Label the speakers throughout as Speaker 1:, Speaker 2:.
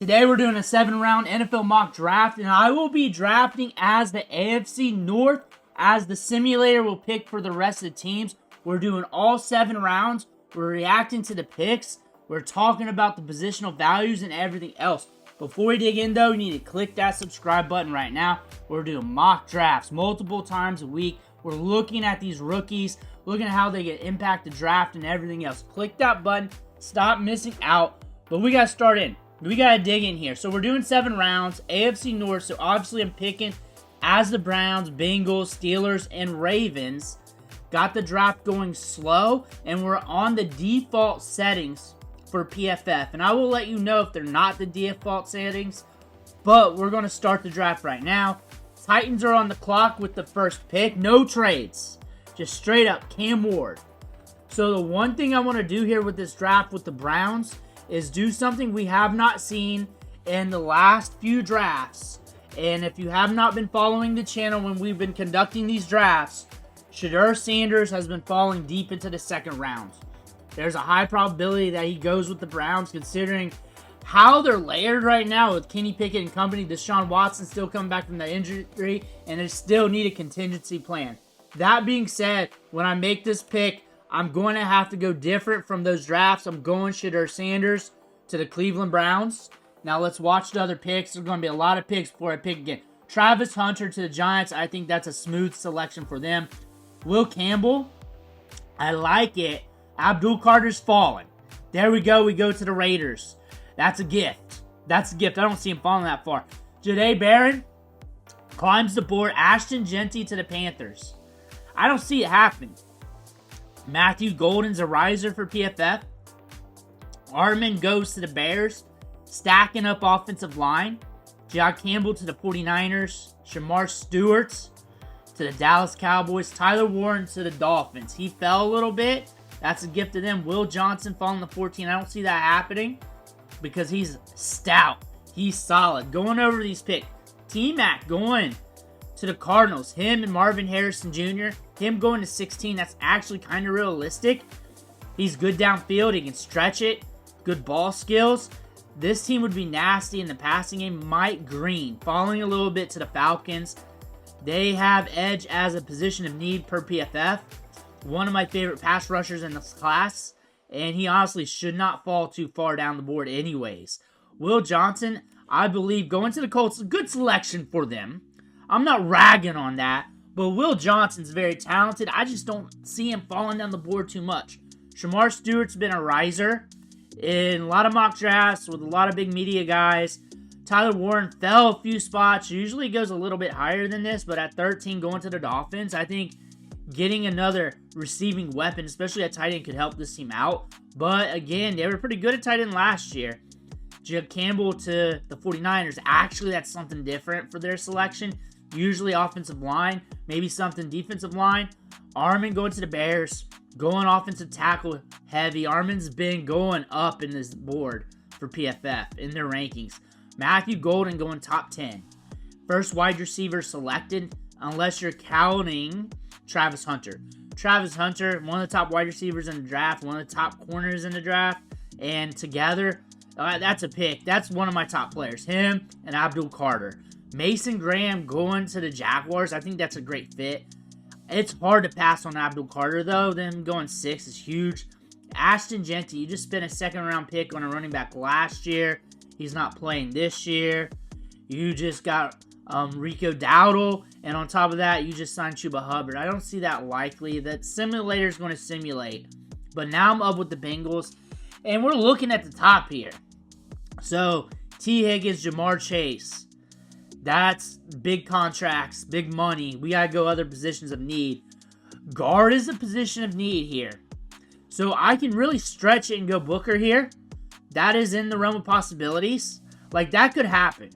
Speaker 1: Today we're doing a 7-round NFL mock draft, and I will be drafting as the AFC North, as the simulator will pick for the rest of the teams. We're doing all 7 rounds. We're reacting to the picks. We're talking about the positional values and everything else. Before we dig in, though, you need to click that subscribe button right now. We're doing mock drafts multiple times a week. We're looking at these rookies, looking at how they get impact the draft and everything else. Click that button. Stop missing out. But we got to start in. We got to dig in here. So we're doing 7 rounds, AFC North. So obviously I'm picking as the Browns, Bengals, Steelers, and Ravens. Got the draft going slow, and we're on the default settings for PFF. And I will let you know if they're not the default settings, but we're going to start the draft right now. Titans are on the clock with the first pick. No trades. Just straight up Cam Ward. So the one thing I want to do here with this draft with the Browns is do something we have not seen in the last few drafts. And if you have not been following the channel when we've been conducting these drafts, Shedeur Sanders has been falling deep into the second round. There's a high probability that he goes with the Browns, considering how they're layered right now with Kenny Pickett and company. Deshaun Watson still coming back from the injury, and they still need a contingency plan. That being said, when I make this pick, I'm going to have to go different from those drafts. I'm going Shedeur Sanders to the Cleveland Browns. Now let's watch the other picks. There's going to be a lot of picks before I pick again. Travis Hunter to the Giants. I think that's a smooth selection for them. Will Campbell. I like it. Abdul Carter's fallen. There we go. We go to the Raiders. That's a gift. That's a gift. I don't see him falling that far. Jahdae Barron climbs the board. Ashton Jeanty to the Panthers. I don't see it happening. Matthew Golden's a riser for PFF. Armand goes to the Bears, stacking up offensive line. Jack Campbell to the 49ers. Shamar Stewart to the Dallas Cowboys. Tyler Warren to the Dolphins. He fell a little bit. That's a gift to them. Will Johnson falling to 14. I don't see that happening because he's stout. He's solid. Going over these picks. T-Mac going to the Cardinals. Him and Marvin Harrison Jr. Him going to 16, that's actually kind of realistic. He's good downfield. He can stretch it. Good ball skills. This team would be nasty in the passing game. Mike Green falling a little bit to the Falcons. They have edge as a position of need per PFF. One of my favorite pass rushers in this class. And he honestly should not fall too far down the board anyways. Will Johnson, I believe, going to the Colts, a good selection for them. I'm not ragging on that. But Will Johnson's very talented. I just don't see him falling down the board too much. Shamar Stewart's been a riser in a lot of mock drafts with a lot of big media guys. Tyler Warren fell a few spots. Usually goes a little bit higher than this, but at 13 going to the Dolphins, I think getting another receiving weapon, especially at tight end, could help this team out. But again, they were pretty good at tight end last year. Jack Campbell to the 49ers. Actually, that's something different for their selection. Usually offensive line, maybe something defensive line. Armand going to the Bears, going offensive tackle heavy. Armand's been going up in this board for PFF in their rankings. Matthew Golden going top 10. First wide receiver selected, unless you're counting Travis Hunter. Travis Hunter, one of the top wide receivers in the draft, one of the top corners in the draft, and together, that's a pick. That's one of my top players. Him and Abdul Carter. Mason Graham going to the Jaguars. I think that's a great fit. It's hard to pass on Abdul Carter, though. Them going 6 is huge. Ashton Jeanty, you just spent a second-round pick on a running back last year. He's not playing this year. You just got Rico Dowdle. And on top of that, you just signed Chuba Hubbard. I don't see that likely. That simulator is going to simulate. But now I'm up with the Bengals. And we're looking at the top here. So, T. Higgins, Jamar Chase. That's big contracts, big money. We got to go other positions of need. Guard is a position of need here. So I can really stretch it and go Booker here. That is in the realm of possibilities. Like, that could happen.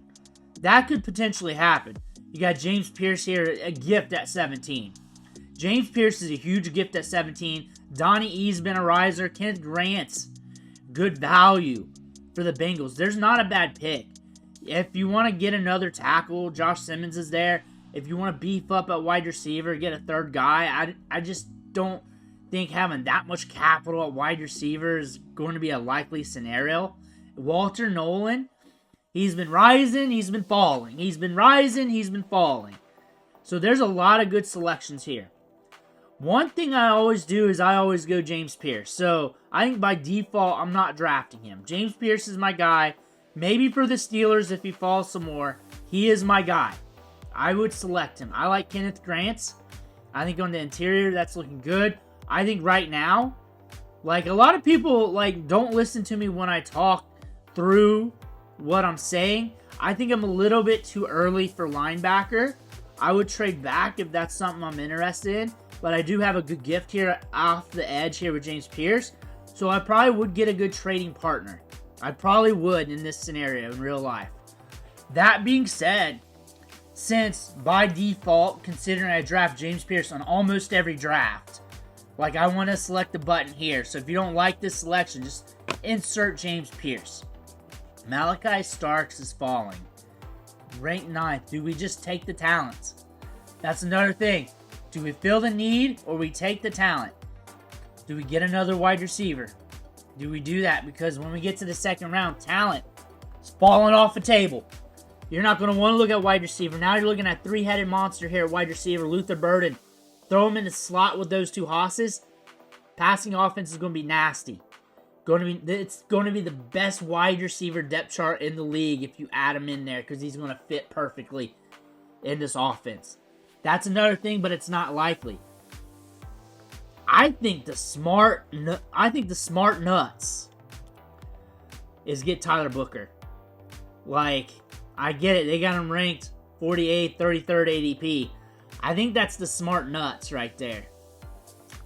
Speaker 1: That could potentially happen. You got James Pierce here, a gift at 17. James Pierce is a huge gift at 17. Donnie E's been a riser. Kenneth Grant's good value for the Bengals. There's not a bad pick. If you want to get another tackle, Josh Simmons is there. If you want to beef up at wide receiver, get a third guy, I just don't think having that much capital at wide receiver is going to be a likely scenario. Walter Nolan, He's been rising, he's been falling. He's been rising, he's been falling. So there's a lot of good selections here. One thing I always do is I always go James Pierce. So I think by default, I'm not drafting him. James Pierce is my guy. Maybe for the Steelers, if he falls some more, he is my guy. I would select him. I like Kenneth Grant. I think on the interior, that's looking good. I think right now, like a lot of people like don't listen to me when I talk through what I'm saying. I think I'm a little bit too early for linebacker. I would trade back if that's something I'm interested in. But I do have a good gift here off the edge here with James Pierce. So I probably would get a good trading partner. I probably would in this scenario in real life. That being said, since by default, considering I draft James Pierce on almost every draft, like I want to select the button here. So if you don't like this selection, just insert James Pierce. Malachi Starks is falling. Ranked 9th. Do we just take the talent? That's another thing. Do we feel the need or we take the talent? Do we get another wide receiver? Do we do that? Because when we get to the second round, talent is falling off the table. You're not going to want to look at wide receiver. Now you're looking at three-headed monster here at wide receiver, Luther Burden. Throw him in the slot with those two hosses. Passing offense is going to be nasty. It's going to be the best wide receiver depth chart in the league if you add him in there because he's going to fit perfectly in this offense. That's another thing, but it's not likely. I think the smart nuts is get Tyler Booker. Like, I get it. They got him ranked 48th, 33rd ADP. I think that's the smart nuts right there.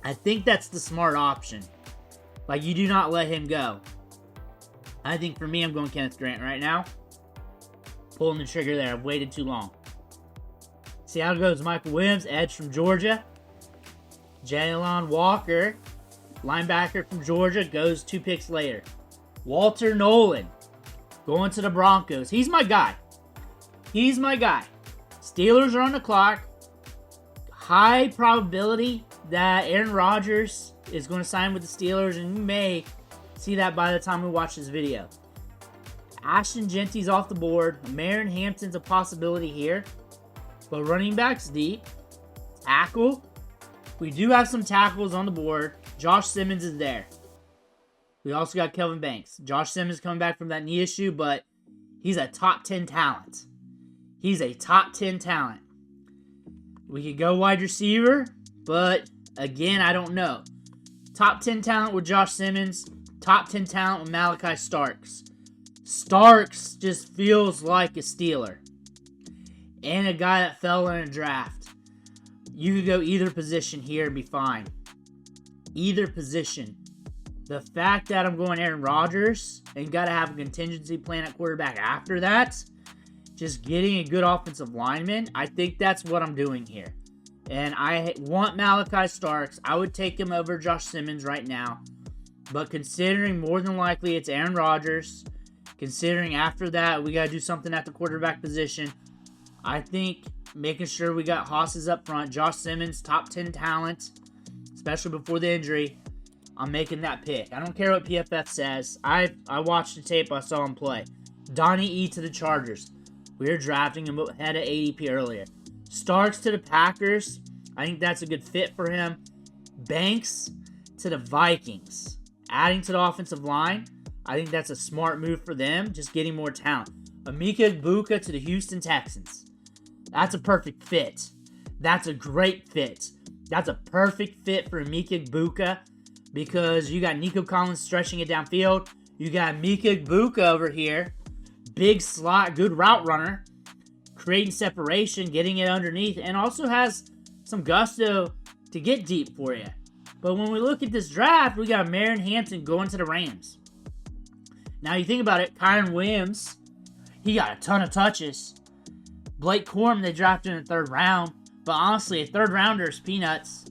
Speaker 1: I think that's the smart option. Like, you do not let him go. I think for me, I'm going Kenneth Grant right now. Pulling the trigger there. I've waited too long. See how it goes. Michael Williams, edge from Georgia. Jalen Walker, linebacker from Georgia, goes 2 picks later. Walter Nolan, going to the Broncos. He's my guy. He's my guy. Steelers are on the clock. High probability that Aaron Rodgers is going to sign with the Steelers, and you may see that by the time we watch this video. Ashton Jeanty's off the board. Marin Hampton's a possibility here. But running backs deep. Tackle. We do have some tackles on the board. Josh Simmons is there. We also got Kelvin Banks. Josh Simmons coming back from that knee issue, but he's a top 10 talent. He's a top 10 talent. We could go wide receiver, but again, I don't know. Top 10 talent with Josh Simmons. Top 10 talent with Malachi Starks. Starks just feels like a Steeler. And a guy that fell in a draft. You could go either position here and be fine. Either position. The fact that I'm going Aaron Rodgers and got to have a contingency plan at quarterback after that, just getting a good offensive lineman, I think that's what I'm doing here. And I want Malachi Starks. I would take him over Josh Simmons right now. But considering more than likely it's Aaron Rodgers, considering after that we got to do something at the quarterback position, I think making sure we got hosses up front, Josh Simmons, top 10 talent, especially before the injury, I'm making that pick. I don't care what PFF says. I watched the tape. I saw him play. Donnie E to the Chargers. We were drafting him ahead of ADP earlier. Starks to the Packers. I think that's a good fit for him. Banks to the Vikings. Adding to the offensive line. I think that's a smart move for them. Just getting more talent. Emeka Egbuka to the Houston Texans. That's a perfect fit. That's a great fit. That's a perfect fit for Emeka Egbuka because you got Nico Collins stretching it downfield. You got Emeka Egbuka over here. Big slot, good route runner. Creating separation, getting it underneath, and also has some gusto to get deep for you. But when we look at this draft, we got Marin Hampton going to the Rams. Now you think about it, Kyron Williams, he got a ton of touches. Blake Corum, they drafted in the 3rd round. But honestly, a 3rd rounder is peanuts.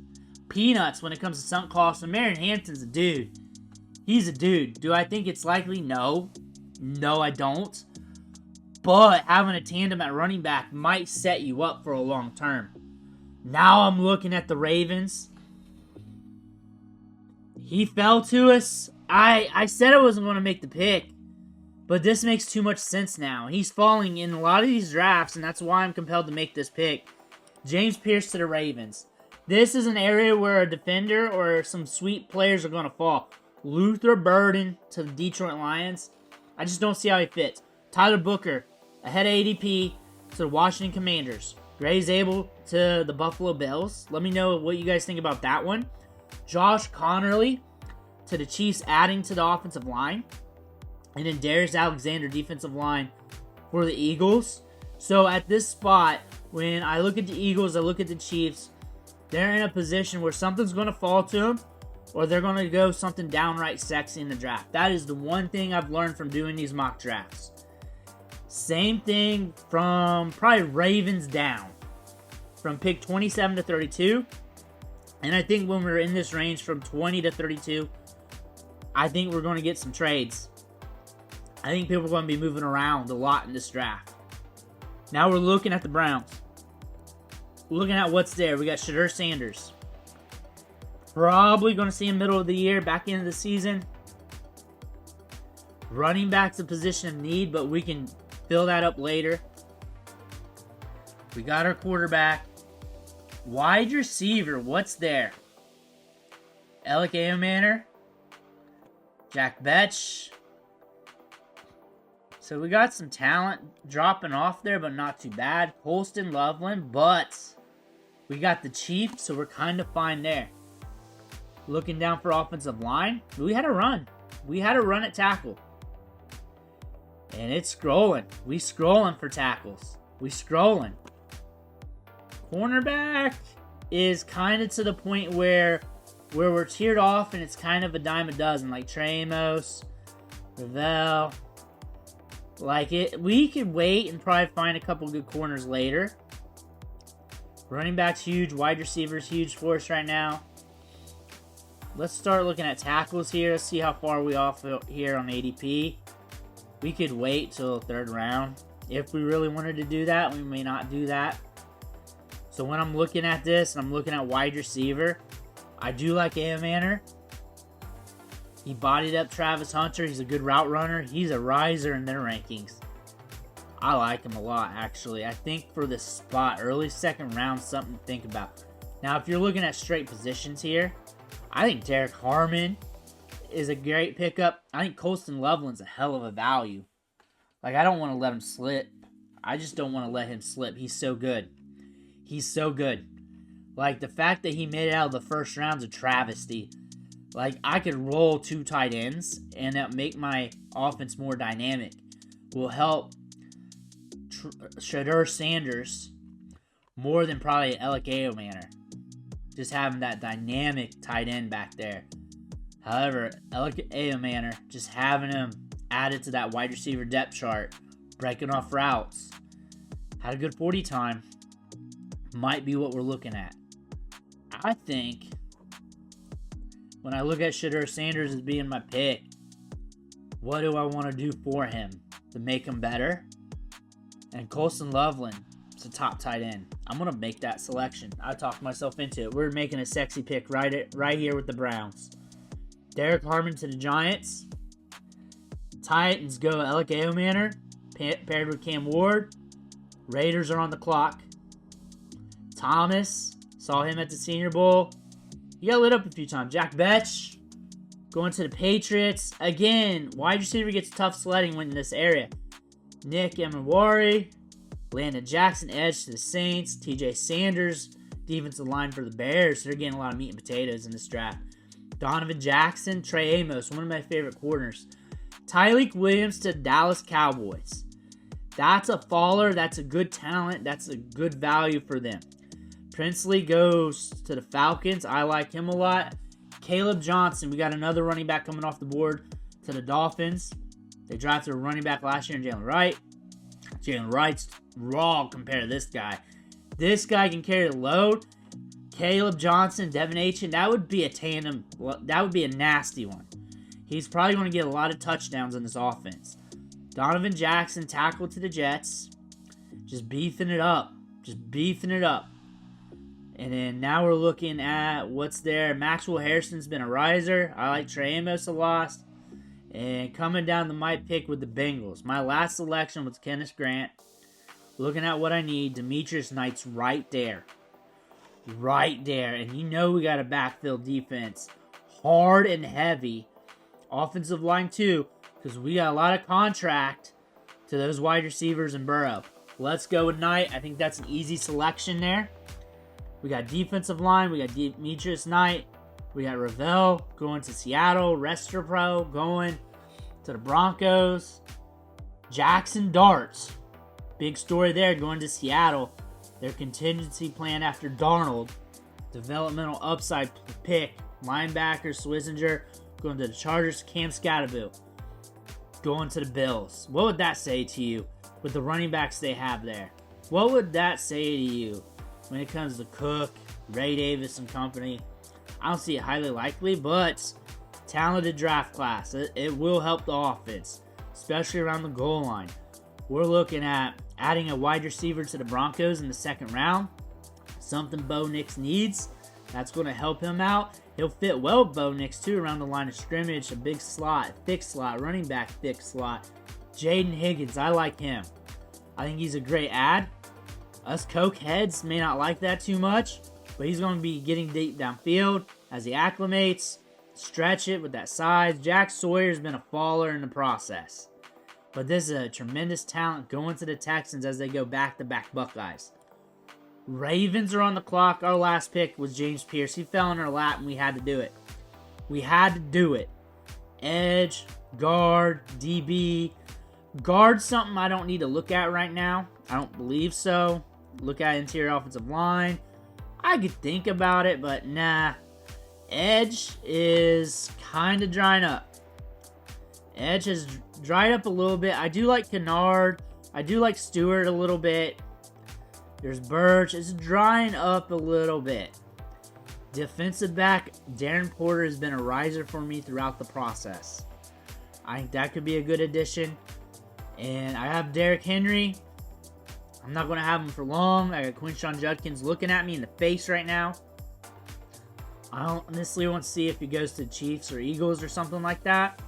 Speaker 1: Peanuts when it comes to sunk costs. And Marin Hampton's a dude. He's a dude. Do I think it's likely? No. No, I don't. But having a tandem at running back might set you up for a long term. Now I'm looking at the Ravens. He fell to us. I said I wasn't going to make the pick. But this makes too much sense now. He's falling in a lot of these drafts, and that's why I'm compelled to make this pick. James Pierce to the Ravens. This is an area where a defender or some sweet players are going to fall. Luther Burden to the Detroit Lions. I just don't see how he fits. Tyler Booker, ahead of ADP, to the Washington Commanders. Gray Zabel to the Buffalo Bills. Let me know what you guys think about that one. Josh Connerly to the Chiefs, adding to the offensive line. And then Darius Alexander, defensive line for the Eagles. So at this spot, when I look at the Eagles, I look at the Chiefs, they're in a position where something's going to fall to them, or they're going to go something downright sexy in the draft. That is the one thing I've learned from doing these mock drafts. Same thing from probably Ravens down, from pick 27 to 32. And I think when we're in this range from 20 to 32, I think we're going to get some trades. I think people are going to be moving around a lot in this draft. Now we're looking at the Browns. Looking at what's there. We got Shedeur Sanders. Probably going to see him middle of the year, back into the season. Running back's a position of need, but we can fill that up later. We got our quarterback. Wide receiver, what's there? Alec Ayomanor. Jack Betch. So we got some talent dropping off there, but not too bad. Colston Loveland, but we got the Chiefs, so we're kind of fine there. Looking down for offensive line, we had a run. We had a run at tackle. And it's scrolling. We scrolling for tackles. We scrolling. Cornerback is kind of to the point where we're tiered off, and it's kind of a dime a dozen, like Trey Amos, Ravel. Like it, we could wait and probably find a couple good corners later. Running back's huge. Wide receivers huge for us right now. Let's start looking at tackles here. Let's see how far we off here on ADP. We could wait till the third round. If we really wanted to do that, we may not do that. So when I'm looking at this, and I'm looking at wide receiver, I do like Ayomanor. He bodied up Travis Hunter. He's a good route runner. He's a riser in their rankings. I like him a lot, actually. I think for this spot, early second round, something to think about. Now, if you're looking at straight positions here, I think Derek Harmon is a great pickup. I think Colston Loveland's a hell of a value. Like, I don't want to let him slip. I just don't want to let him slip. He's so good. He's so good. Like, the fact that he made it out of the first round's a travesty. Like, I could roll 2 tight ends, and that make my offense more dynamic. Will help Shedeur Sanders more than probably Alec Ayomanor. Just having that dynamic tight end back there. However, Alec Ayomanor, just having him added to that wide receiver depth chart, breaking off routes, had a good 40 time, might be what we're looking at. I think when I look at Shedeur Sanders as being my pick, what do I want to do for him to make him better? And Colston Loveland is a top tight end. I'm going to make that selection. I talked myself into it. We're making a sexy pick right here with the Browns. Derek Harmon to the Giants. Titans go Alec Ayomanor paired with Cam Ward. Raiders are on the clock. Thomas, saw him at the Senior Bowl. He got lit up a few times. Jack Betch going to the Patriots. Again, wide receiver gets tough sledding when in this area. Nick Emenwari. Landon Jackson, edge to the Saints. TJ Sanders, defensive line for the Bears. They're getting a lot of meat and potatoes in this draft. Donovan Jackson, Trey Amos, one of my favorite corners. Tyleik Williams to Dallas Cowboys. That's a faller. That's a good talent. That's a good value for them. Princely goes to the Falcons. I like him a lot. Caleb Johnson, we got another running back coming off the board to the Dolphins. They drafted a running back last year in Jalen Wright. Jalen Wright's raw compared to this guy. This guy can carry the load. Caleb Johnson, Devin Achin, that would be a tandem. That would be a nasty one. He's probably going to get a lot of touchdowns in this offense. Donovan Jackson, tackle to the Jets. Just beefing it up. Just beefing it up. And then now we're looking at what's there. Maxwell Harrison's been a riser. I like Trey Amos a lot. And coming down to my pick with the Bengals. My last selection was Kenneth Grant. Looking at what I need, Demetrius Knight's right there. Right there. And you know we got a backfield defense. Hard and heavy. Offensive line too. Because we got a lot of contract to those wide receivers and Burrow. Let's go with Knight. I think that's an easy selection there. We got defensive line. We got Demetrius Knight. We got Ravel going to Seattle. Restropro going to the Broncos. Jackson Darts. Big story there going to Seattle. Their contingency plan after Darnold. Developmental upside pick. Linebacker Swissinger going to the Chargers. Cam Scatterville going to the Bills. What would that say to you with the running backs they have there? What would that say to you when it comes to Cook, Ray Davis, and company? I don't see it highly likely, but talented draft class. It will help the offense, especially around the goal line. We're looking at adding a wide receiver to the Broncos in the second round. Something Bo Nix needs. That's going to help him out. He'll fit well with Bo Nix, too, around the line of scrimmage. A big slot, thick slot, running back thick slot. Jaden Higgins, I like him. I think he's a great ad. Us Coke heads may not like that too much, but he's going to be getting deep downfield as he acclimates. Stretch it with that size. Jack Sawyer's been a faller in the process. But this is a tremendous talent going to the Texans as they go back-to-back Buckeyes. Ravens are on the clock. Our last pick was James Pierce. He fell in our lap and we had to do it. We had to do it. Edge, guard, DB. Guard something I don't need to look at right now. I don't believe so. Look at interior offensive line. I could think about it, but nah. Edge is kind of drying up. Edge has dried up a little bit. I do like Kennard. I do like Stewart a little bit. There's Birch. It's drying up a little bit. Defensive back, Darren Porter has been a riser for me throughout the process. I think that could be a good addition. And I have Derrick Henry. I'm not going to have him for long. I got Quinshon Judkins looking at me in the face right now. I honestly want to see if he goes to Chiefs or Eagles or something like that.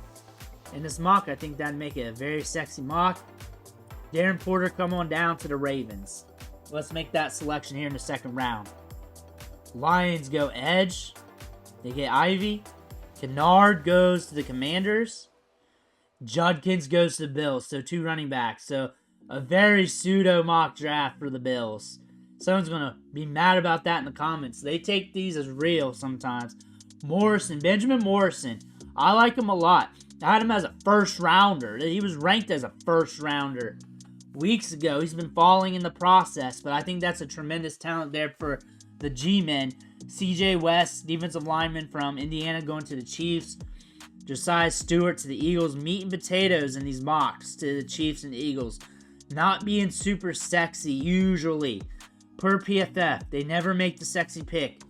Speaker 1: In this mock, I think that'd make it a very sexy mock. Darren Porter, come on down to the Ravens. Let's make that selection here in the second round. Lions go edge. They get Ivy. Kennard goes to the Commanders. Judkins goes to the Bills. So 2 running backs. So a very pseudo mock draft for the Bills. Someone's going to be mad about that in the comments. They take these as real sometimes. Benjamin Morrison. I like him a lot. I had him as a first rounder. He was ranked as a first rounder weeks ago. He's been falling in the process, but I think that's a tremendous talent there for the G-men. CJ West, defensive lineman from Indiana, going to the Chiefs. Josiah Stewart to the Eagles. Meat and potatoes in these mocks to the Chiefs and Eagles. Not being super sexy usually. Per PFF, they never make the sexy pick.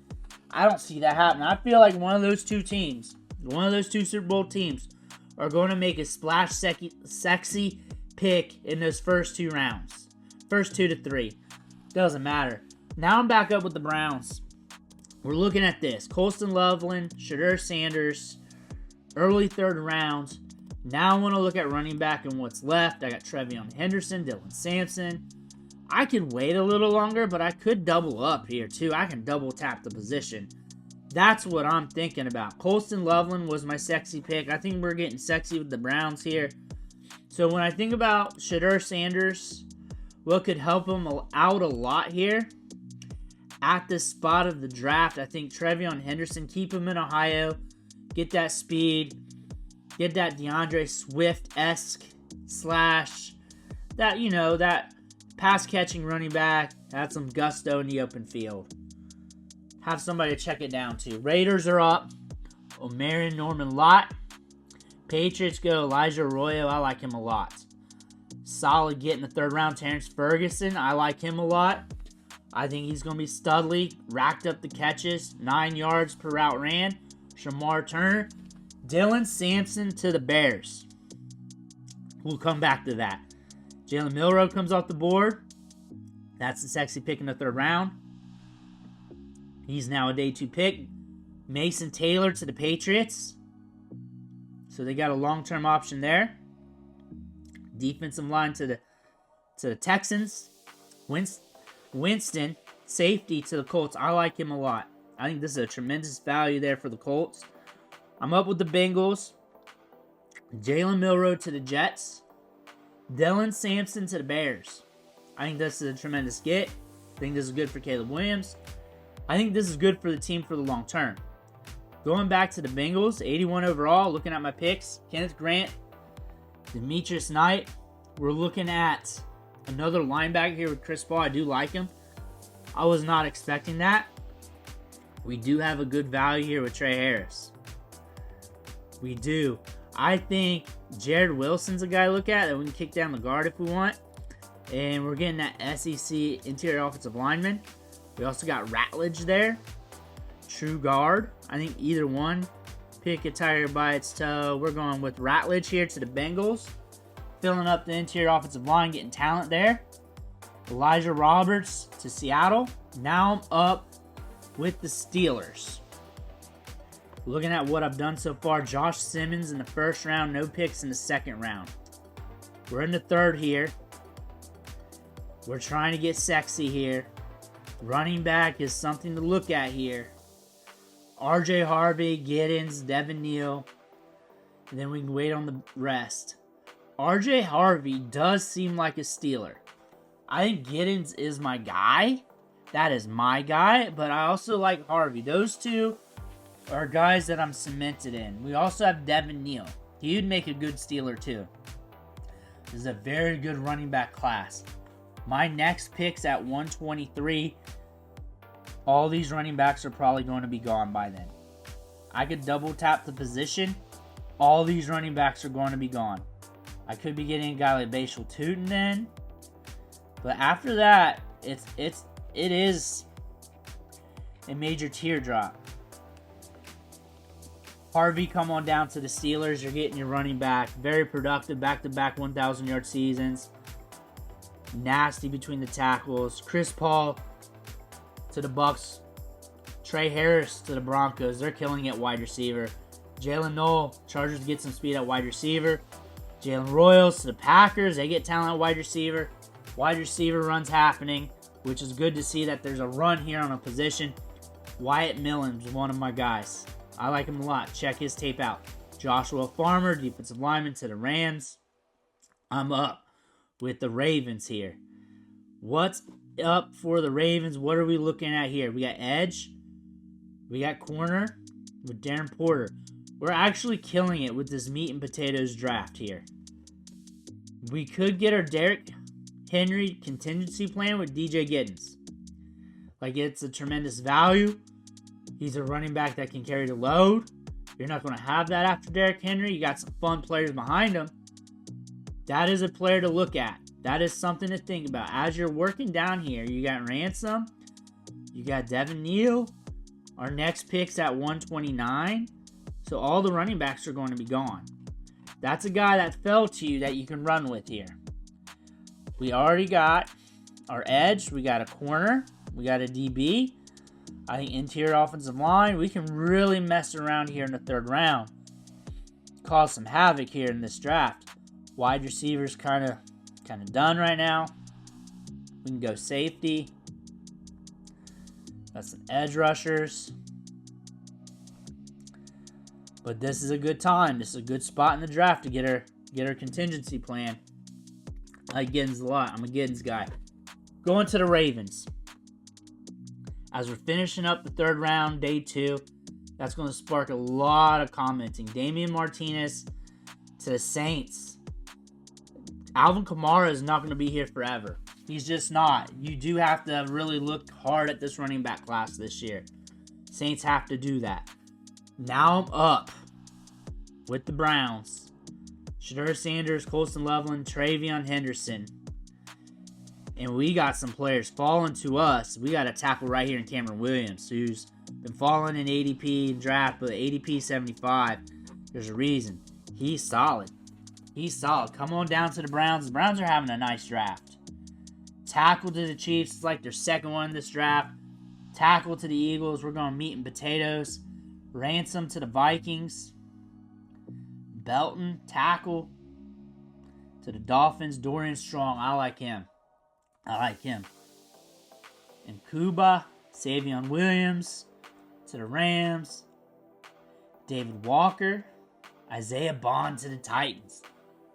Speaker 1: I don't see that happening. I feel like one of those two teams, one of those 2 Super Bowl teams, are going to make a splash sexy pick in those first 2 rounds. First 2 to 3. Doesn't matter. Now I'm back up with the Browns. We're looking at this. Colston Loveland, Shedeur Sanders, early 3rd round. Now I want to look at running back and what's left. I got Trevion Henderson, Dylan Sampson. I could wait a little longer, but I could double up here too. I can double tap the position. That's what I'm thinking about. Colston Loveland was my sexy pick. I think we're getting sexy with the Browns here. So when I think about Shedeur Sanders, what could help him out a lot here at this spot of the draft, I think Trevion Henderson, keep him in Ohio, get that speed, get that DeAndre Swift-esque slash that pass-catching running back, add some gusto in the open field. Have somebody to check it down to. Raiders are up. Omarion Norman Lott. Patriots go Elijah Arroyo. I like him a lot. Solid get in the 3rd round. Terrence Ferguson. I like him a lot. I think he's going to be studly. Racked up the catches. 9 yards per route ran. Shamar Turner. Dylan Sampson to the Bears. We'll come back to that. Jalen Milroe comes off the board. That's the sexy pick in the 3rd round. He's now a day 2 pick. Mason Taylor to the Patriots. So So they got a long-term option there. Defensive line to the Texans. Winston, safety to the Colts. I like him a lot. I think this is a tremendous value there for the Colts. I'm up with the Bengals. Jalen Milroe to the Jets. Dylan Sampson to the Bears. I think this is a tremendous get. I think this is good for Caleb Williams. I think this is good for the team for the long term. Going back to the Bengals, 81 overall. Looking at my picks, Kenneth Grant, Demetrius Knight. We're looking at another linebacker here with Chris Paul. I do like him. I was not expecting that. We do have a good value here with Trey Harris. We do. I think Jared Wilson's a guy to look at that we can kick down the guard if we want. And we're getting that SEC interior offensive lineman. We also got Ratledge there. True guard. I think either one. Pick a tire by its toe. We're going with Ratledge here to the Bengals. Filling up the interior offensive line, getting talent there. Elijah Roberts to Seattle. Now I'm up with the Steelers. Looking at what I've done so far, Josh Simmons in the first round, no picks in the second round. We're in the third here. We're trying to get sexy here. Running back is something to look at here. RJ Harvey, Giddens, Devin Neal. And then we can wait on the rest. RJ Harvey does seem like a Steeler. I think Giddens is my guy. That is my guy. But I also like Harvey. Those two are guys that I'm cemented in. We also have Devin Neal. He would make a good Steeler too. This is a very good running back class. My next pick's at 123. All these running backs are probably going to be gone by then. I could double tap the position. All these running backs are going to be gone. I could be getting a guy like Bashal Tootin then. But after that, it is a major teardrop. Harvey, come on down to the Steelers. You're getting your running back. Very productive, back-to-back 1,000-yard seasons. Nasty between the tackles. Chris Paul to the Bucks. Trey Harris to the Broncos. They're killing it wide receiver. Jalen Noel, Chargers get some speed at wide receiver. Jalen Royals to the Packers. They get talent at wide receiver. Wide receiver runs happening, which is good to see that there's a run here on a position. Wyatt Millen's one of my guys. I like him a lot. Check his tape out. Joshua Farmer, defensive lineman to the Rams. I'm up with the Ravens here. What's up for the Ravens? What are we looking at here? We got edge. We got corner with Darren Porter. We're actually killing it with this meat and potatoes draft here. We could get our Derrick Henry contingency plan with DJ Giddens. Like, it's a tremendous value. He's a running back that can carry the load. You're not going to have that after Derrick Henry. You got some fun players behind him. That is a player to look at. That is something to think about. As you're working down here, you got Ransom. You got Devin Neal. Our next pick's at 129. So all the running backs are going to be gone. That's a guy that fell to you that you can run with here. We already got our edge. We got a corner. We got a DB. I think interior offensive line. We can really mess around here in the third round. Cause some havoc here in this draft. Wide receivers kind of done right now. We can go safety. Got some edge rushers. But this is a good time. This is a good spot in the draft to get our contingency plan. I like Giddens a lot. I'm a Giddens guy. Going to the Ravens. As we're finishing up the third round, day 2, that's going to spark a lot of commenting. Damian Martinez to the Saints. Alvin Kamara is not going to be here forever. He's just not. You do have to really look hard at this running back class this year. Saints have to do that. Now I'm up with the Browns. Shedeur Sanders, Colston Loveland, Travion Henderson. And we got some players falling to us. We got a tackle right here in Cameron Williams, who's been falling in ADP draft, but ADP 75. There's a reason. He's solid. He's solid. Come on down to the Browns. The Browns are having a nice draft. Tackle to the Chiefs. It's like their second one in this draft. Tackle to the Eagles. We're going meat and potatoes. Ransom to the Vikings. Belton, tackle to the Dolphins. Dorian Strong, I like him. And Kuba, Savion Williams to the Rams. David Walker, Isaiah Bond to the Titans.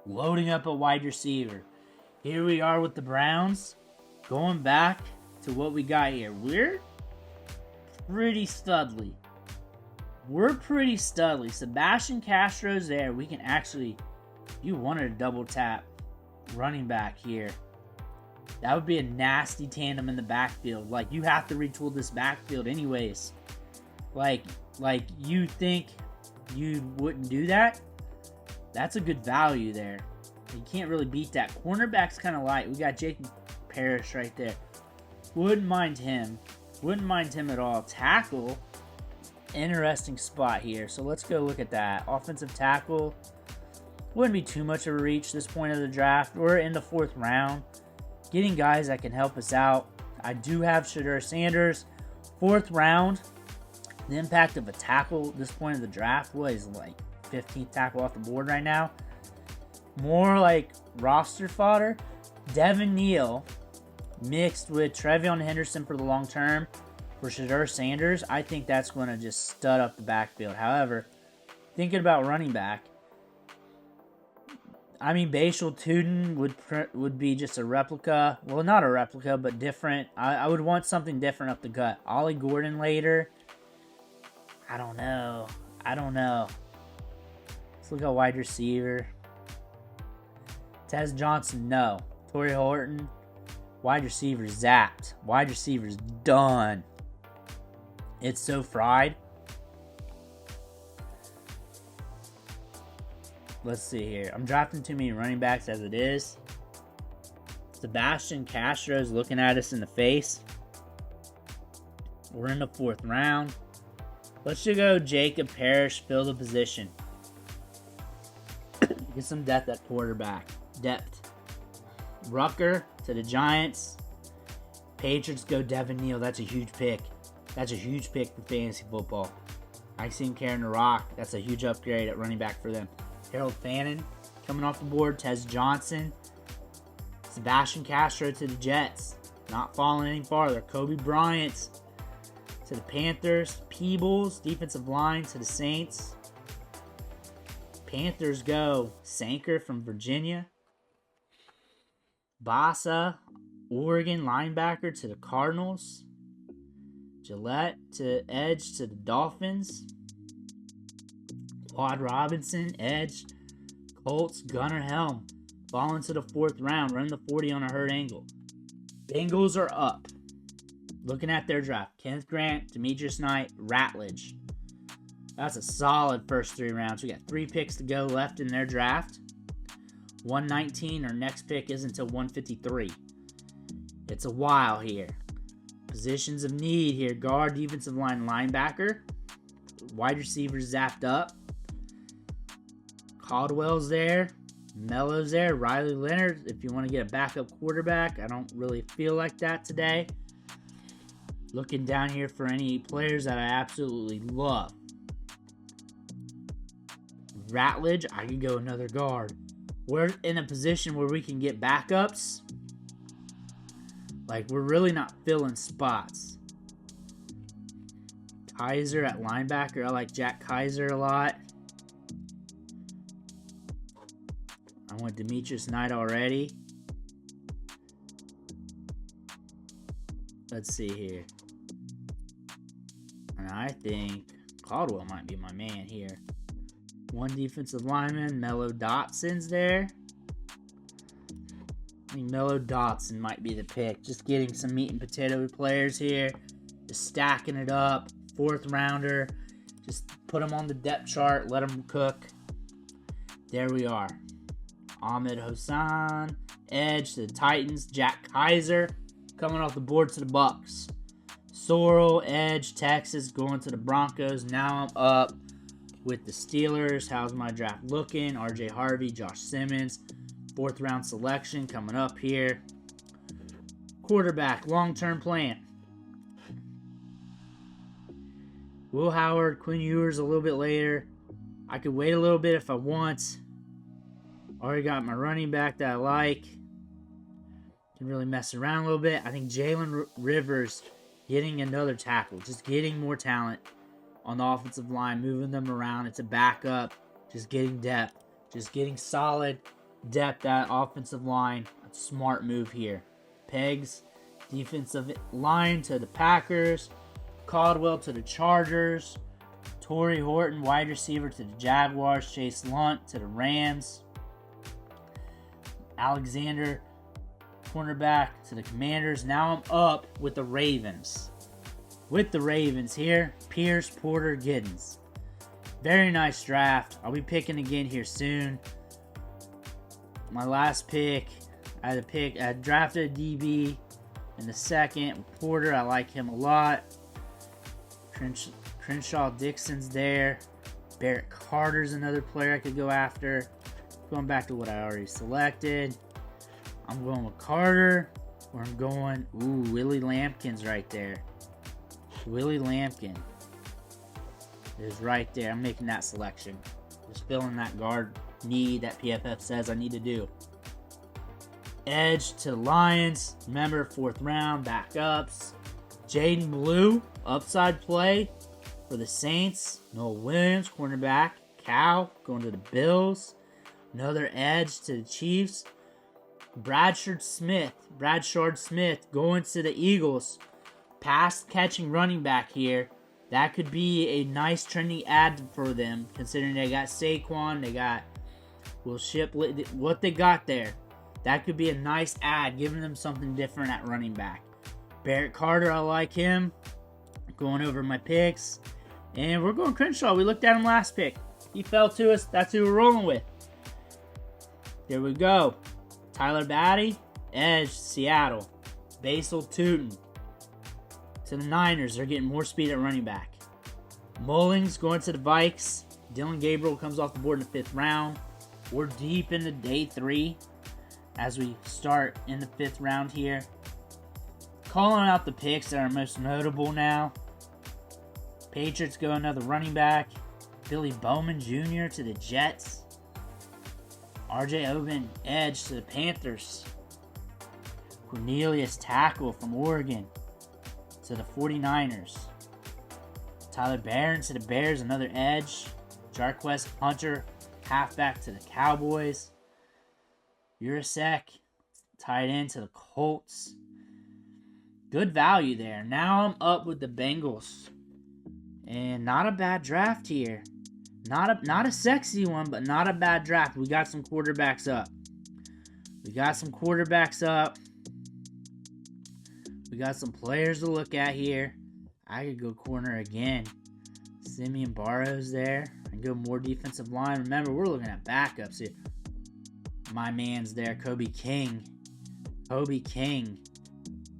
Speaker 1: Loading up a wide receiver. Here we are with the Browns. Going back to what we got here. We're pretty studly. Sebastian Castro's there. We can actually, you wanted to double tap running back here. That would be a nasty tandem in the backfield. Like, you have to retool this backfield anyways. Like you think you wouldn't do that? That's a good value there. You can't really beat that. Cornerback's kind of light. We got Jacob Parrish right there. Wouldn't mind him at all. Tackle, interesting spot here. So let's go look at that. Offensive tackle wouldn't be too much of a reach this point of the draft. We're in the 4th round. Getting guys that can help us out. I do have Shedeur Sanders. 4th round. The impact of a tackle this point of the draft was like 15th tackle off the board right now. More like roster fodder. Devin Neal mixed with Trevion Henderson for the long term for Shedeur Sanders. I think that's going to just stud up the backfield. However, thinking about running back, I mean, Bashal Tuden would be just a replica. Well, not a replica, but different. I would want something different up the gut. Ollie Gordon later. I don't know. Let's look at wide receiver. Tez Johnson, no. Torrey Horton, wide receiver zapped. Wide receiver's done. It's so fried. Let's see here. I'm drafting too many running backs as it is. Sebastian Castro's looking at us in the face. We're in the 4th round. Let's just go Jacob Parrish, fill the position. Get some depth at quarterback. Rucker to the Giants. Patriots go Devin Neal. That's a huge pick. For fantasy football. I seen carrying the rock. That's a huge upgrade at running back for them. Harold Fannin coming off the board. Tez Johnson. Sebastian Castro to the Jets. Not falling any farther. Kobe Bryant to the Panthers. Peebles, defensive line to the Saints. Panthers go Sanker from Virginia. Bassa, Oregon linebacker to the Cardinals. Gillette to edge to the Dolphins. Quad Robinson, edge. Colts, Gunnar Helm. Falling to the 4th round, running the 40 on a hurt angle. Bengals are up. Looking at their draft. Kenneth Grant, Demetrius Knight, Ratledge. That's a solid first 3 rounds. We got 3 picks to go left in their draft. 119, our next pick isn't until 153. It's a while here. Positions of need here. Guard, defensive line, linebacker. Wide receiver zapped up. Caldwell's there. Mello's there. Riley Leonard, if you want to get a backup quarterback. I don't really feel like that today. Looking down here for any players that I absolutely love. Ratledge, I could go another guard. We're in a position where we can get backups. Like, we're really not filling spots. Kaiser at linebacker. I like Jack Kaiser a lot. I went Demetrius Knight already. Let's see here. And I think Caldwell might be my man here. 1 defensive lineman, Mello Dotson's there. I think Mello Dotson might be the pick. Just getting some meat and potato players here. Just stacking it up. 4th rounder. Just put them on the depth chart. Let them cook. There we are. Ahmed Hossan. Edge to the Titans. Jack Kaiser coming off the board to the Bucks. Sorrell, edge, Texas, going to the Broncos. Now I'm up with the Steelers. How's my draft looking? RJ Harvey, Josh Simmons. 4th round selection coming up here. Quarterback, long-term plan. Will Howard, Quinn Ewers a little bit later. I could wait a little bit if I want. Already got my running back that I like. Can really mess around a little bit. I think Jalen Rivers getting another tackle. Just getting more talent on the offensive line. Moving them around. It's a backup. Just getting depth. Just getting solid depth at offensive line. A smart move here. Pegs, defensive line to the Packers. Caldwell to the Chargers. Torrey Horton, wide receiver to the Jaguars. Chase Lunt to the Rams. Alexander, cornerback to the Commanders. Now I'm up with the Ravens. With the Ravens here, Pierce, Porter, Giddens. Very nice draft. I'll be picking again here soon. My last pick, I drafted a DB in the second. Porter, I like him a lot. Crenshaw Dixon's there. Barrett Carter's another player I could go after. Going back to what I already selected. I'm going with Carter. Or I'm going... Ooh, Willie Lampkin's right there. Willie Lampkin is right there. I'm making that selection. Just filling that guard need that PFF says I need to do. Edge to the Lions. Remember, 4th round. Backups. Jaden Blue. Upside play for the Saints. Noah Williams, cornerback. Cal going to the Bills. Another edge to the Chiefs. Bradshard Smith going to the Eagles. Pass catching running back here. That could be a nice trending ad for them, considering they got Saquon, they got Will Shipley, what they got there. That could be a nice ad, giving them something different at running back. Barrett Carter, I like him. Going over my picks. And we're going Crenshaw. We looked at him last pick. He fell to us. That's who we're rolling with. There we go. Tyler Batty, edge, Seattle. Basil Tootin to the Niners. They're getting more speed at running back. Mullings going to the Vikes. Dylan Gabriel comes off the board in the 5th round. We're deep into day 3 as we start in the 5th round here. Calling out the picks that are most notable now. Patriots go another running back. Billy Bowman Jr. to the Jets. RJ Oben, edge to the Panthers. Cornelius, tackle from Oregon to the 49ers. Tyler Barron to the Bears, another edge. Jarquez Hunter, halfback to the Cowboys. Urasek, tight end to the Colts. Good value there. Now I'm up with the Bengals. And not a bad draft here. Not a sexy one, but not a bad draft. We got some quarterbacks up. We got some players to look at here. I could go corner again. Simeon Barrows there. I can go more defensive line. Remember, we're looking at backups here. My man's there, Kobe King.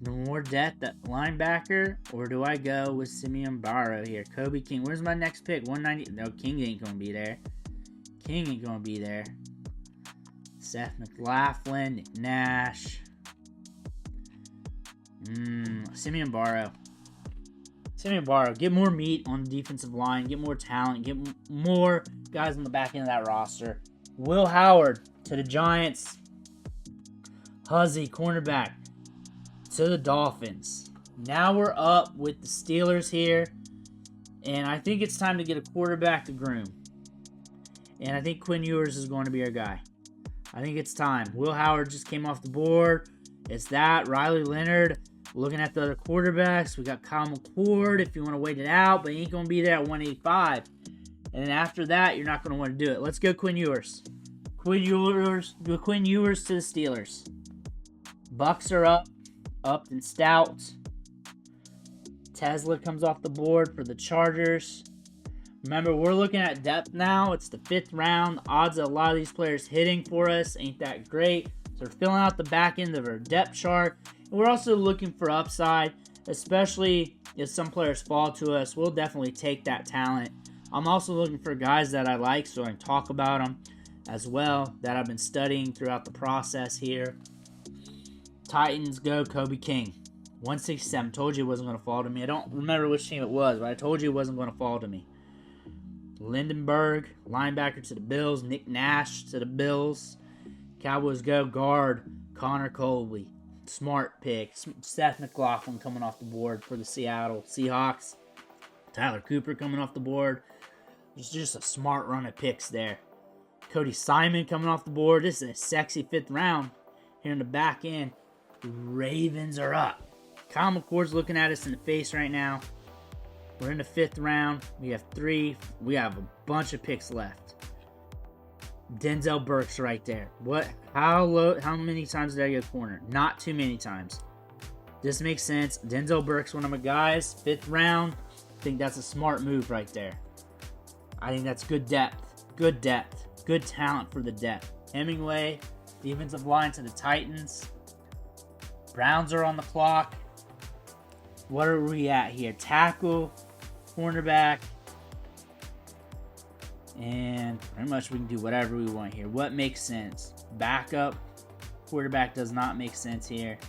Speaker 1: The more depth at linebacker, or do I go with Simeon Barrow here? Kobe King. Where's my next pick? 190. No, King ain't going to be there. Seth McLaughlin, Nick Nash. Simeon Barrow. Get more meat on the defensive line. Get more talent. Get more guys on the back end of that roster. Will Howard to the Giants. Huzzy, cornerback, to the Dolphins. Now we're up with the Steelers here. And I think it's time to get a quarterback to groom. And I think Quinn Ewers is going to be our guy. I think it's time. Will Howard just came off the board. It's that. Riley Leonard. Looking at the other quarterbacks, we got Kyle McCord if you want to wait it out, but he ain't going to be there at 185. And then after that, you're not going to want to do it. Let's go Quinn Ewers. Quinn Ewers to the Steelers. Bucks are up and stout. Tesla comes off the board for the Chargers. Remember, we're looking at depth now. It's the 5th round. The odds of a lot of these players hitting for us ain't that great. So we're filling out the back end of our depth chart. And we're also looking for upside, especially if some players fall to us. We'll definitely take that talent. I'm also looking for guys that I like, so I can talk about them as well, that I've been studying throughout the process here. Titans go Kobe King. 167. Told you it wasn't going to fall to me. I don't remember which team it was, but I told you it wasn't going to fall to me. Lindenberg, linebacker to the Bills. Nick Nash to the Bills. Cowboys go guard Connor Colby. Smart pick. Seth McLaughlin coming off the board for the Seattle Seahawks. Tyler Cooper coming off the board. It's just a smart run of picks there. Cody Simon coming off the board. This is a sexy 5th round. Here in the back end, the Ravens are up. Kyle McCord's looking at us in the face right now. We're in the 5th round. We have a bunch of picks left. Denzel Burke's right there. How many times did I go corner? Not too many times. This makes sense. Denzel Burke's one of my guys. 5th round. I think that's a smart move right there. I think that's good depth. Good depth. Good talent for the depth. Hemingway, defensive line to the Titans. Browns are on the clock. What are we at here? Tackle, cornerback, and pretty much we can do whatever we want here. What makes sense? Backup, quarterback does not make sense here.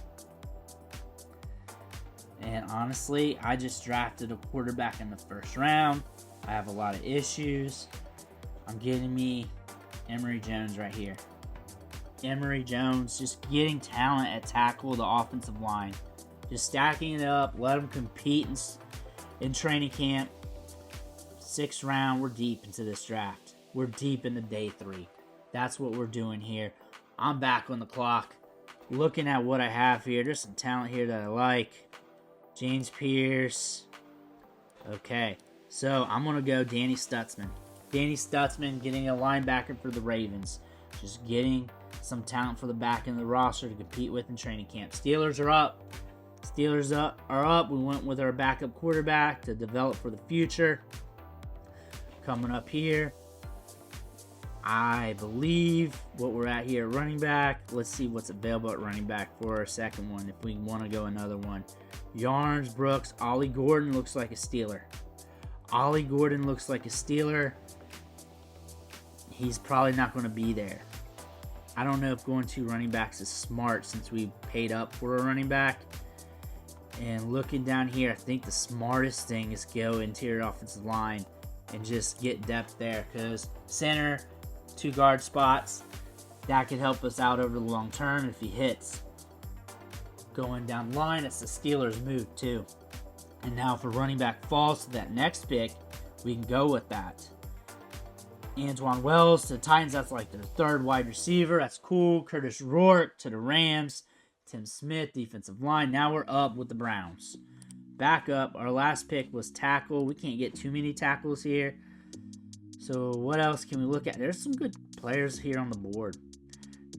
Speaker 1: And honestly, I just drafted a quarterback in the 1st round. I have a lot of issues. I'm getting me Emory Jones right here. Emory Jones, just getting talent at tackle, the offensive line. Just stacking it up, let them compete in training camp. 6th round, we're deep into this draft. We're deep into day 3. That's what we're doing here. I'm back on the clock. Looking at what I have here, there's some talent here that I like. James Pierce. Okay, so I'm going to go Danny Stutzman. Danny Stutzman getting a linebacker for the Ravens. Just getting some talent for the back end of the roster to compete with in training camp. Steelers are up. Are up. We went with our backup quarterback to develop for the future. Coming up here, I believe what we're at here, running back. Let's see what's available at running back for our 2nd one, if we want to go another one. Yarns, Brooks, Ollie Gordon looks like a Steeler. He's probably not going to be there. I don't know if going 2 running backs is smart since we paid up for a running back. And looking down here, I think the smartest thing is go interior offensive line and just get depth there, because center, 2 guard spots, that could help us out over the long term if he hits. Going down the line, it's the Steelers' move too. And now if a running back falls to that next pick, we can go with that. Antoine Wells to the Titans, that's like their 3rd wide receiver. That's cool. Curtis Rourke to the Rams. Tim Smith, defensive line. Now we're up with the Browns. Back up. Our last pick was tackle. We can't get too many tackles here. So what else can we look at? There's some good players here on the board.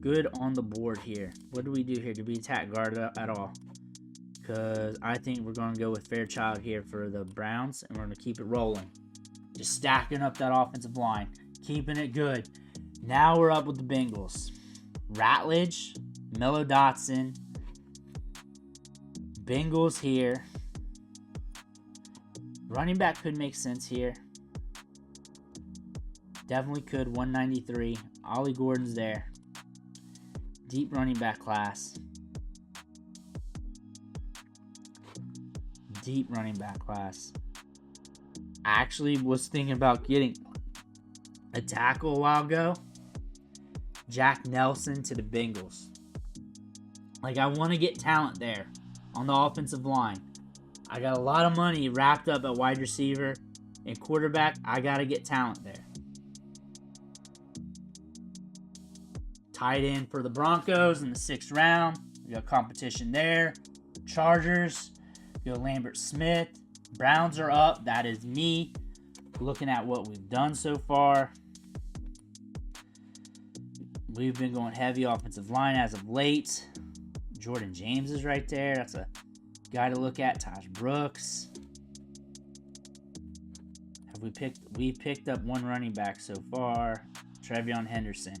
Speaker 1: Good on the board here. What do we do here? Do we attack guard at all? Because I think we're going to go with Fairchild here for the Browns, and we're going to keep it rolling. Just stacking up that offensive line. Keeping it good. Now we're up with the Bengals. Ratledge, Mello Dotson. Bengals here. Running back could make sense here. Definitely could. 193. Ollie Gordon's there. Deep running back class. I actually was thinking about getting a tackle a while ago. Jack Nelson to the Bengals. Like, I want to get talent there on the offensive line. I got a lot of money wrapped up at wide receiver and quarterback. I got to get talent there. Tight end for the Broncos in the 6th round. We got competition there. Chargers. We go Lambert Smith. Browns are up. That is me. Looking at what we've done so far. We've been going heavy offensive line as of late. Jordan James is right there. That's a guy to look at. Taj Brooks. We picked up 1 running back so far. Trevion Henderson.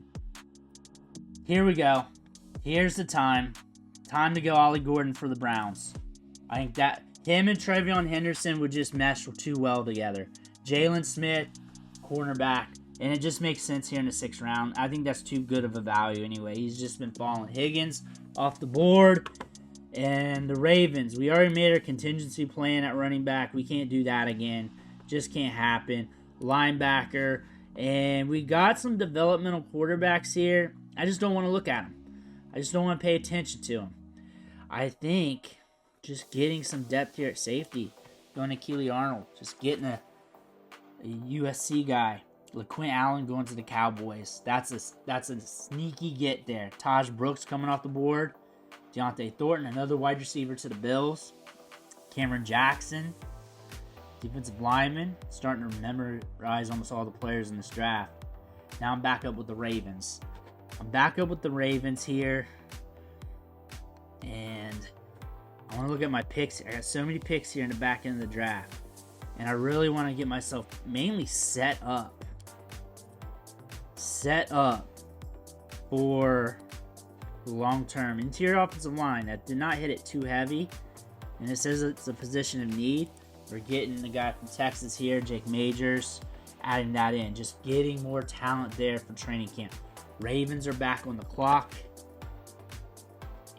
Speaker 1: Here we go. Here's the time. Time to go Ollie Gordon for the Browns. I think that him and Trevion Henderson would just mesh too well together. Jalen Smith, cornerback. And it just makes sense here in the 6th round. I think that's too good of a value anyway. He's just been falling. Higgins off the board. And the Ravens. We already made our contingency plan at running back. We can't do that again. Just can't happen. linebacker, and we got some developmental quarterbacks here. I just don't want to look at them. I just don't want to pay attention to them. I think just getting some depth here at safety, going to Keely Arnold, just getting a USC guy, LaQuint Allen going to the Cowboys. That's a sneaky get there. Taj Brooks coming off the board. Deontay Thornton, another wide receiver to the Bills. Cameron Jackson, defensive lineman. Starting to memorize almost all the players in this draft. Now I'm back up with the Ravens. Here. And I want to look at my picks. I got so many picks here in the back end of the draft. And I really want to get myself mainly set up for the long term. Interior offensive line, that did not hit it too heavy. And it says it's a position of need. We're getting the guy from Texas here, Jake Majors, adding that in. Just getting more talent there for training camp. Ravens are back on the clock.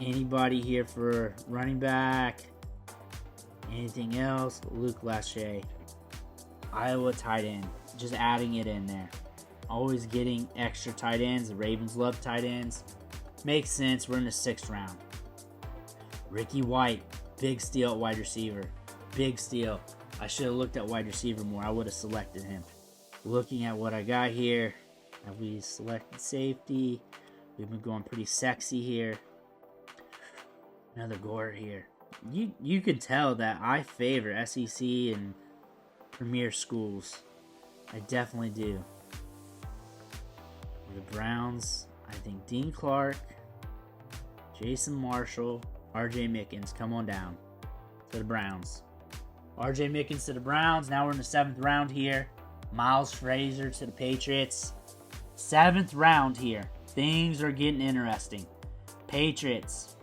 Speaker 1: Anybody here for running back? Anything else? Luke Lachey. Iowa tight end. Just adding it in there. Always getting extra tight ends. The Ravens love tight ends. Makes sense. We're in the 6th round. Ricky White. Big steal at wide receiver. Big steal. I should have looked at wide receiver more. I would have selected him. Looking at what I got here. Have we selected safety? We've been going pretty sexy here. Another Gore here. You can tell that I favor SEC and premier schools. I definitely do. The Browns, I think Dean Clark, Jason Marshall, RJ Mickens, come on down to the Browns. RJ Mickens to the Browns. Now we're in the 7th round here. Miles Frazier to the Patriots. 7th round here. Things are getting interesting. Patriots.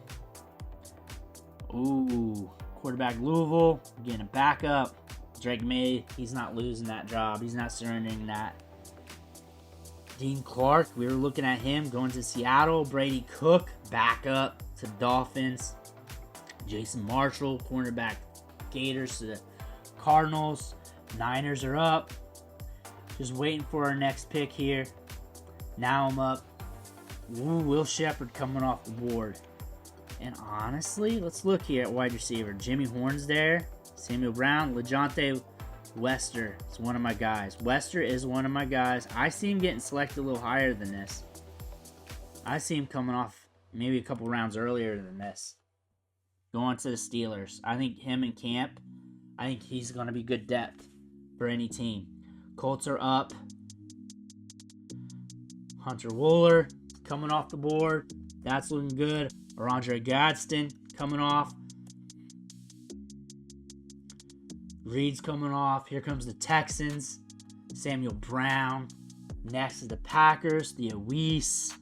Speaker 1: Ooh, quarterback Louisville, getting a backup. Drake May, he's not losing that job. He's not surrendering that. Dean Clark, we were looking at him going to Seattle. Brady Cook, backup to the Dolphins. Jason Marshall, cornerback Gators to the Cardinals. Niners are up. Just waiting for our next pick here. Now I'm up. Ooh, Will Shepard coming off the board. And honestly, let's look here at wide receiver. Jimmy Horn's there. Samuel Brown. LeJohntay Wester is one of my guys. Wester is one of my guys. I see him getting selected a little higher than this. I see him coming off maybe a couple rounds earlier than this. Going to the Steelers. I think him and Camp, I think he's going to be good depth for any team. Colts are up. Hunter Wooler coming off the board. That's looking good. Arondre Gadsden coming off. Reed's coming off. Here comes the Texans. Samuel Brown. Next is the Packers. The Awis.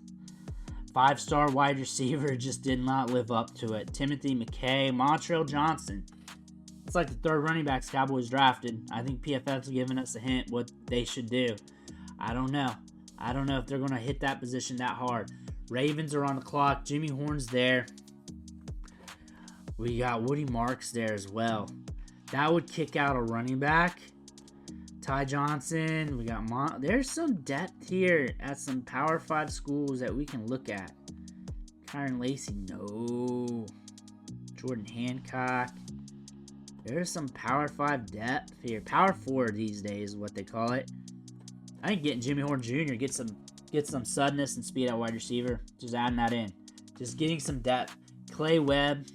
Speaker 1: 5-star wide receiver just did not live up to it. Timothy McKay. Montrell Johnson. It's like the 3rd running backs Cowboys drafted. I think PFF's giving us a hint what they should do. I don't know. I don't know if they're going to hit that position that hard. Ravens are on the clock. Jimmy Horn's there. We got Woody Marks there as well. That would kick out a running back. Ty Johnson. We got there's some depth here at some Power 5 schools that we can look at. Kyron Lacey, no. Jordan Hancock. There's some Power 5 depth here. Power 4 these days is what they call it. I think getting Jimmy Horn Jr. get some suddenness and speed at wide receiver. Just adding that in. Just getting some depth. Clay Webb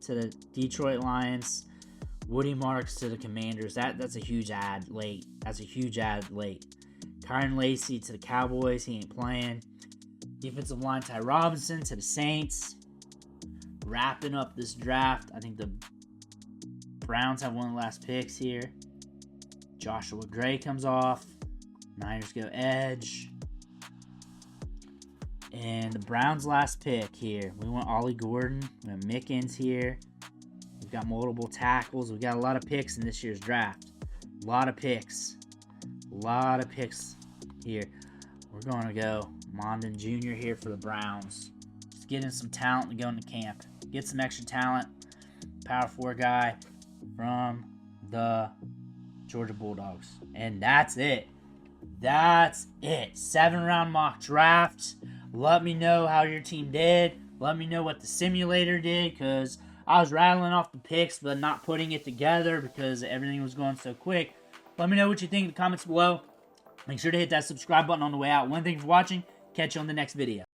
Speaker 1: to the Detroit Lions. Woody Marks to the Commanders. That's a huge ad late. Kyron Lacey to the Cowboys. He ain't playing. Defensive line Ty Robinson to the Saints. Wrapping up this draft. I think the Browns have one of the last picks here. Joshua Gray comes off. Niners go edge. And the Browns' last pick here. We want Ollie Gordon. We have Mickens here. We've got multiple tackles. We've got a lot of picks in this year's draft. A lot of picks here. We're going to go Mondon Jr. here for the Browns. Just getting some talent to go into camp. Get some extra talent. Power 4 guy from the Georgia Bulldogs. And that's it. That's it. 7-round mock drafts. Let me know how your team did. Let me know what the simulator did, because I was rattling off the picks but not putting it together because everything was going so quick. Let me know what you think in the comments below. Make sure to hit that subscribe button on the way out. Thanks for watching. Catch you on the next video.